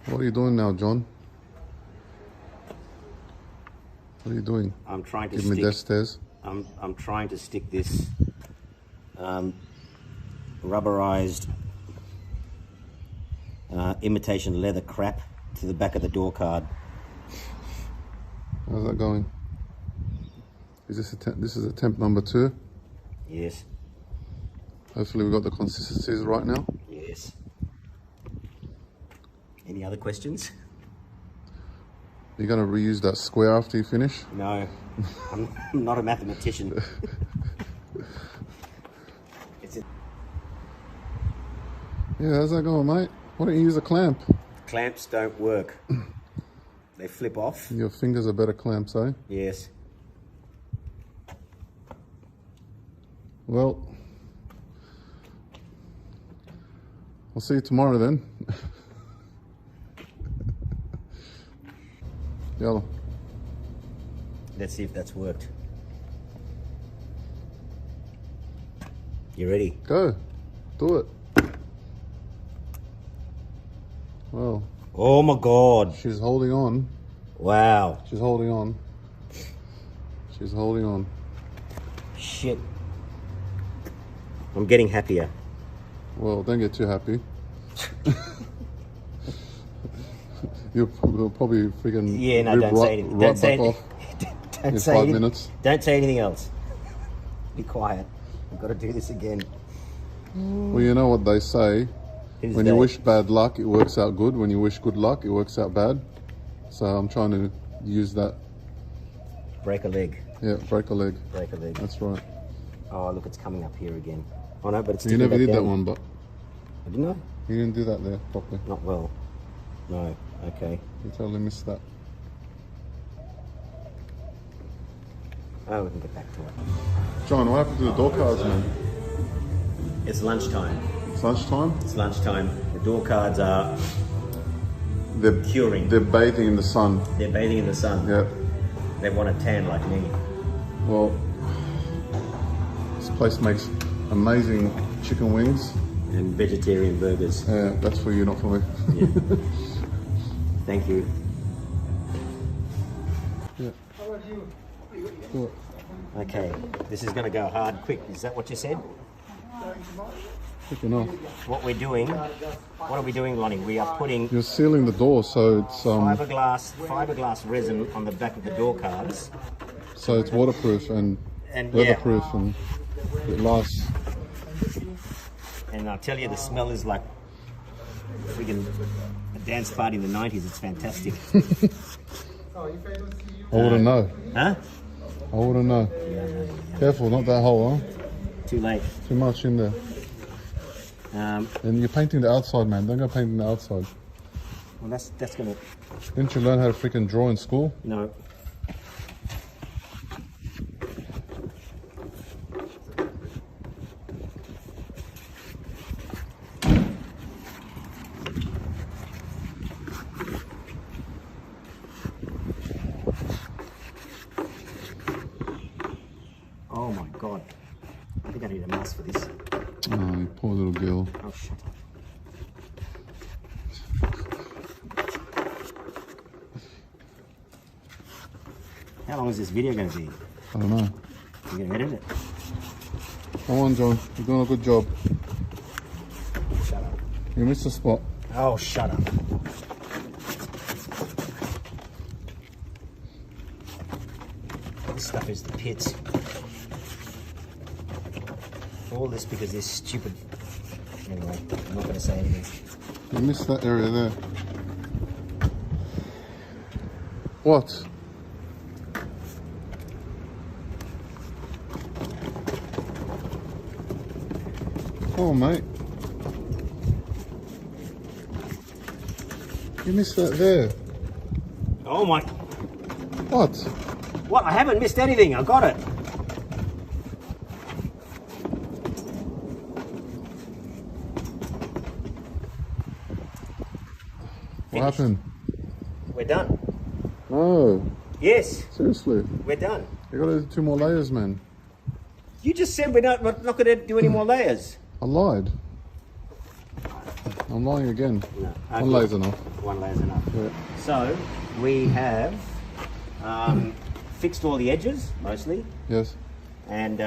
What are you doing now, John? What are you doing? I'm trying to Give me that stairs. I'm trying to stick this rubberized imitation leather crap to the back of the door card. How's that going? Is this this is attempt number 2? Yes. Hopefully we've got the consistencies right now. Yes. Any other questions? You're going to reuse that square after you finish? No, I'm not a mathematician. Yeah, how's that going, mate? Why don't you use a clamp? Clamps don't work. They flip off. Your fingers are better clamps, eh? Yes. Well, I'll see you tomorrow then. Yalla. Let's see if that's worked. You ready? Go. Do it. Well. Oh my God. She's holding on. Wow. She's holding on. She's holding on. Shit. I'm getting happier. Well, don't get too happy. You'll probably freaking don't say anything. Don't say off in 5 minutes. Don't say anything else. Be quiet. I've got to do this again. Well, you know what they say. When you wish bad luck, it works out good. When you wish good luck, it works out bad. So I'm trying to use that. Break a leg. Yeah, break a leg. Break a leg. That's right. Oh, look, it's coming up here again. Oh no, but it's You never did that one, but... Didn't I? You didn't do that there properly. Not well. No, okay. You totally missed that. Oh, we can get back to it. John, what happened to the door cards, man? It's lunchtime. It's lunchtime? It's lunchtime. The door cards are curing. They're bathing in the sun. They're bathing in the sun. Yeah. They want a tan like me. Well, this place makes amazing chicken wings. And vegetarian burgers. Yeah, that's for you, not for me. Yeah. Thank you. Yeah. Do it. Okay, this is going to go hard quick. Is that what you said? Quick enough. What are we doing, Lonnie? We are putting... You're sealing the door, so it's... fiberglass resin on the back of the door cards. So it's waterproof and weatherproof, and it lasts. And I'll tell you, the smell is like friggin' a dance party in the 90s. It's fantastic. I wouldn't know. Huh? I wouldn't know. Yeah. Careful, not that hole, huh? Too late. Too much in there. And you're painting the outside, man. Don't go painting the outside. Well, that's gonna... Didn't you learn how to freaking draw in school? No. Oh my God. I think I need a mask for this. Oh, you poor little girl. Oh, shut up. How long is this video going to be? I don't know. You're going to edit it? Come on, John. You're doing a good job. Shut up. You missed a spot. Oh, shut up. This stuff is the pits. All this because this stupid... Anyway, I'm not going to say anything. You missed that area there. What? Come on, mate. You missed that there. Oh my... What? What? I haven't missed anything. I got it. What happened? We're done. Oh. Yes. Seriously? We're done. You gotta do 2 more layers, man. You just said we're not going to do any more layers. I lied. I'm lying again. No. One layer's enough. One layer's enough. Yeah. So we have fixed all the edges mostly. Yes. And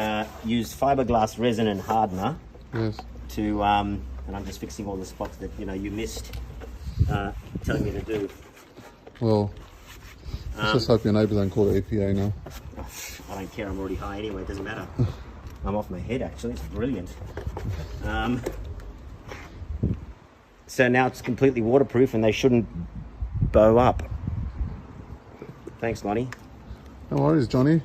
used fiberglass resin and hardener. Yes. To and I'm just fixing all the spots that you missed telling me to do. Well, let's just hope your neighbours don't call it EPA now. I don't care. I'm already high anyway. It doesn't matter. I'm off my head actually. It's brilliant. So now it's completely waterproof and they shouldn't bow up. Thanks, Lonnie. No worries, Johnny.